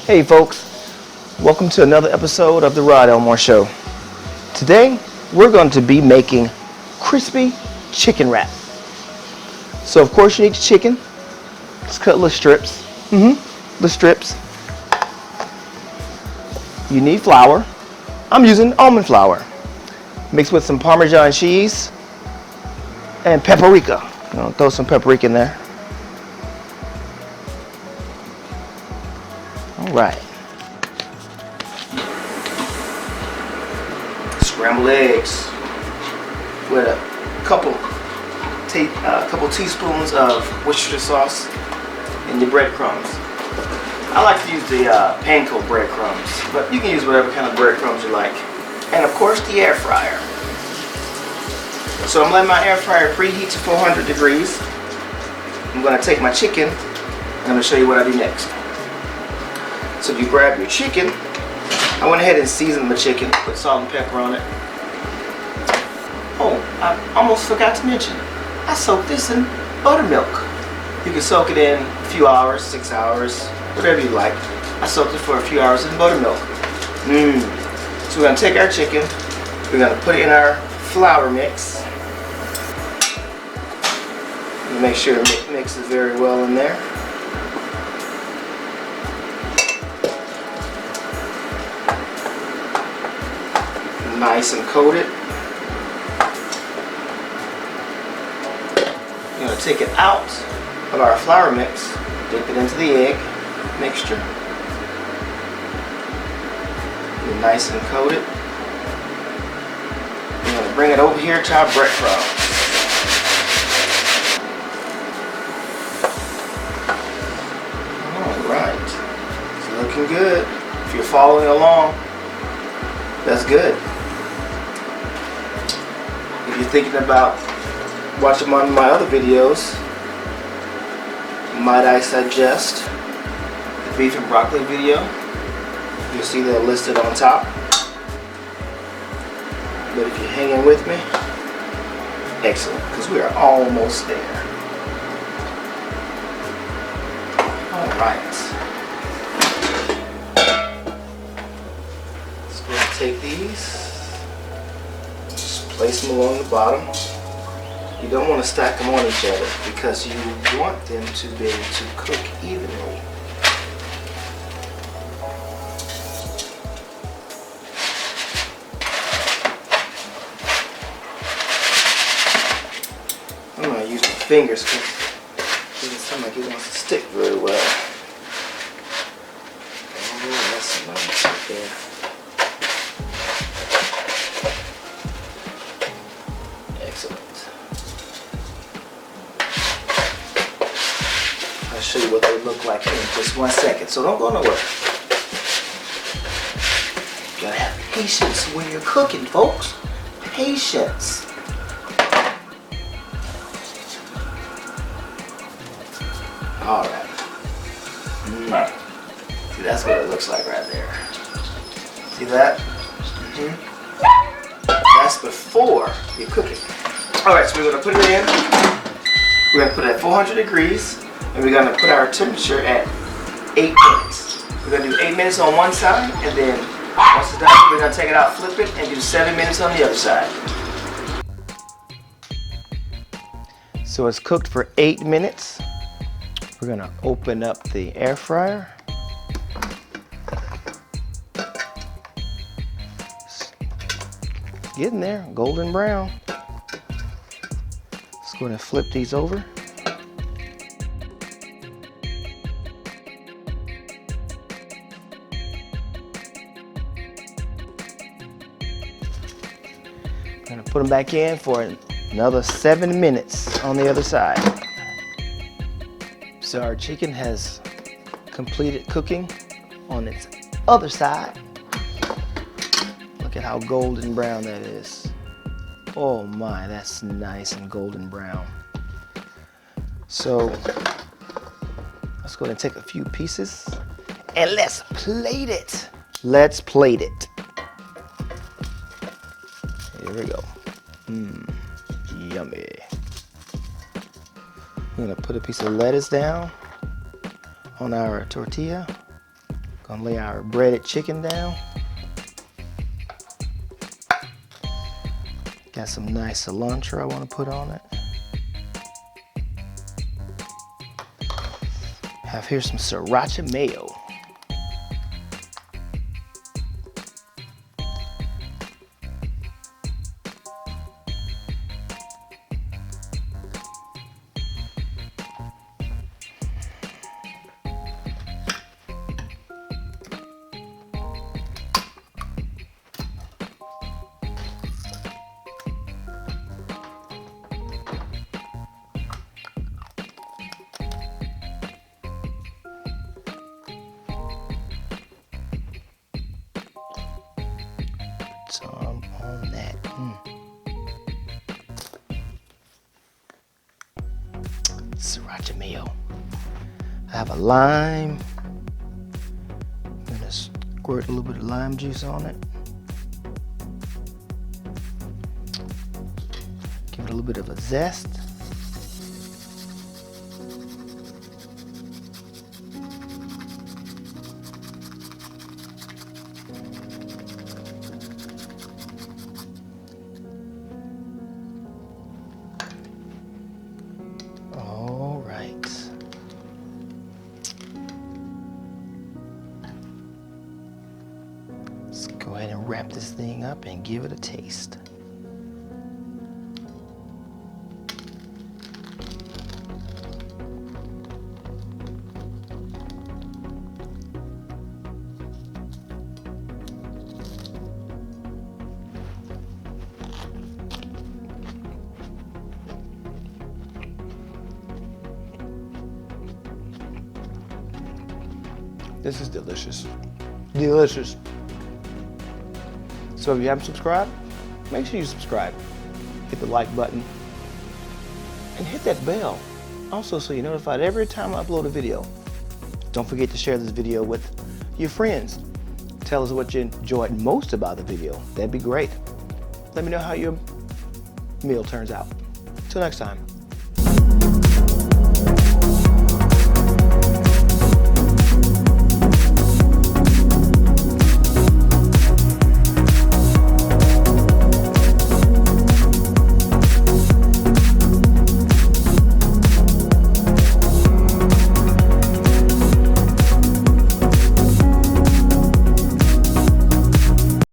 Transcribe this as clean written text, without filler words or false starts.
Hey folks, welcome to another episode of the Elmore Show. Today we're going to be making crispy chicken wrap. So of course you need the chicken. Just cut little strips. Little strips. You need flour. I'm using almond flour. Mixed with some Parmesan cheese and paprika. Throw some paprika in there. Alright. Scrambled eggs with a couple teaspoons of Worcestershire sauce and your breadcrumbs. I like to use the panko breadcrumbs, but you can use whatever kind of breadcrumbs you like. And of course the air fryer. So I'm letting my air fryer preheat to 400 degrees. I'm going to take my chicken and I'm going to show you what I do next. So you grab your chicken. I went ahead and seasoned my chicken, put salt and pepper on it. Oh, I almost forgot to mention, I soaked this in buttermilk. You can soak it in a few hours, 6 hours, whatever you like. I soaked it for a few hours in buttermilk. So we're going to take our chicken, we're going to put it in our flour mix. Make sure it mixes very well in there. Nice and coated. We're going to take it out of our flour mix, dip it into the egg mixture. Get nice and coated. We're going to bring it over here to our breadcrumbs. Alright, it's looking good. If you're following along, that's good. If you're thinking about watching one of my other videos, might I suggest the beef and broccoli video. You'll see they're listed on top. But if you're hanging with me, excellent, because we are almost there. Alright. Let's go and take these. Place them along the bottom. You don't want to stack them on each other because you want them to be able to cook evenly. I'm going to use my fingers because it doesn't sound like it wants to stick very well. Oh, that's nice right there. I'll show you what they look like in just 1 second, so don't go nowhere. You gotta have patience when you're cooking, folks. Patience. Alright. See, that's what it looks like right there. See that? That's before you cook it. Alright, so we're gonna put it in. We're gonna put it at 400 degrees. And we're going to put our temperature at 8 minutes. We're going to do 8 minutes on one side, and then once it's done, we're going to take it out, flip it, and do 7 minutes on the other side. So it's cooked for 8 minutes. We're going to open up the air fryer. Getting there, golden brown. Let's go ahead and flip these over. I'm going to put them back in for another 7 minutes on the other side. So our chicken has completed cooking on its other side. Look at how golden brown that is. Oh my, that's nice and golden brown. So let's go ahead and take a few pieces and let's plate it. Let's plate it. Here we go. Yummy. I'm gonna put a piece of lettuce down on our tortilla. Gonna lay our breaded chicken down. Got some nice cilantro I want to put on it. Have here some sriracha mayo. Some on that. Sriracha mayo. I have a lime. I'm gonna squirt a little bit of lime juice on it. Give it a little bit of a zest. All right. Let's go ahead and wrap this thing up and give it a taste. This is delicious. Delicious. So if you haven't subscribed, make sure you subscribe. Hit the like button and hit that bell. Also, so you're notified every time I upload a video. Don't forget to share this video with your friends. Tell us what you enjoyed most about the video. That'd be great. Let me know how your meal turns out. Till next time.